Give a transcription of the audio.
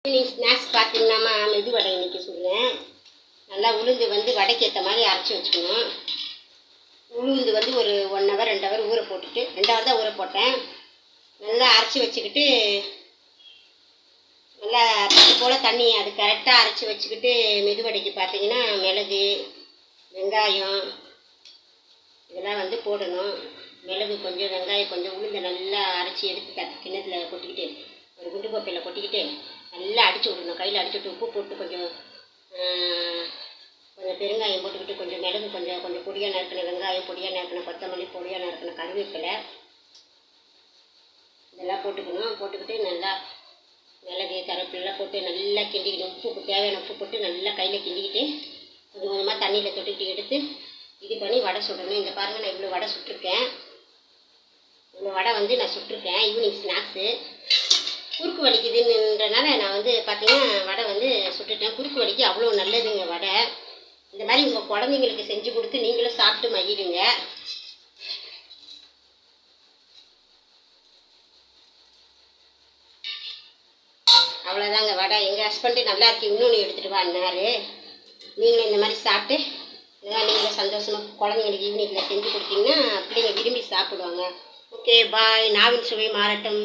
Evening snacks பார்த்தீங்கன்னாமா மெது வடை இன்றைக்கி சொல்லுவேன். நல்லா உளுந்து வந்து வடைக்கு ஏற்ற மாதிரி அரைச்சி வச்சுக்கணும். உளுந்து வந்து ஒரு 1 ஹவர் 2 ஹவர் ஊற போட்டுட்டு 2 ஹவர் தான் ஊற போட்டேன். நல்லா அரைச்சி வச்சுக்கிட்டு நல்லா பத்து போல் தண்ணி அது கரெக்டாக அரைச்சி வச்சுக்கிட்டு மெதுவடைக்கு பார்த்தீங்கன்னா மிளகு வெங்காயம் இதெல்லாம் வந்து போடணும். மிளகு கொஞ்சம் வெங்காயம் கொஞ்சம் உளுந்தை நல்லா அரைச்சி எடுத்து கிண்ணத்தில் கொட்டிக்கிட்டு ஒரு குண்டு கோப்பையில் கொட்டிக்கிட்டு நல்லா அடித்து விடணும். கையில் அடிச்சுட்டு உப்பு போட்டு கொஞ்சம் பெருங்காயம் போட்டுக்கிட்டு கொஞ்சம் மிளகு கொஞ்சம் பொடியாக நறுக்கின வெங்காயம் பொடியாக நறுக்கின கொத்தமல்லி பொடியாக நறுக்கின கருவேப்பிலை இதெல்லாம் போட்டுக்கிட்டு நல்லா மிளகு கருவேப்பிலாம் போட்டு நல்லா கிண்டிக்கிட்டு உப்பு தேவையான உப்பு போட்டு நல்லா கையில் கிண்டிக்கிட்டு கொஞ்சம் கொஞ்சமாக தண்ணியில் தொட்டுக்கிட்டு எடுத்து இது பண்ணி வடை சுடணும். இந்த பாருங்கள், நான் இவ்வளோ வடை சுட்டிருக்கேன். இவ்வளோ வடை வந்து நான் சுட்டிருக்கேன். ஈவினிங் ஸ்நாக்ஸு குறுக்கு வலிக்குதுன்றனால நான் வந்து பார்த்தீங்கன்னா வடை வந்து சுட்டுட்டேன். குறுக்கு வலிக்கு அவ்வளோ நல்லதுங்க வடை. இந்த மாதிரி உங்கள் குழந்தைங்களுக்கு செஞ்சு கொடுத்து நீங்களும் சாப்பிட்டு மகிடுங்க. அவ்வளோதாங்க வடை. எங்கள் ஹஸ்பண்டு நல்லா இருக்கு இன்னொன்று எடுத்துகிட்டு வான்னாரு. நீங்களும் இந்த மாதிரி சாப்பிட்டு இதெல்லாம் நீங்களும் சந்தோஷமாக குழந்தைங்களுக்கு ஈவினிங்கில் செஞ்சு கொடுத்தீங்கன்னா பிள்ளைங்க விரும்பி சாப்பிடுவாங்க. Okay bye. நாவின் சுவை மாறட்டும்.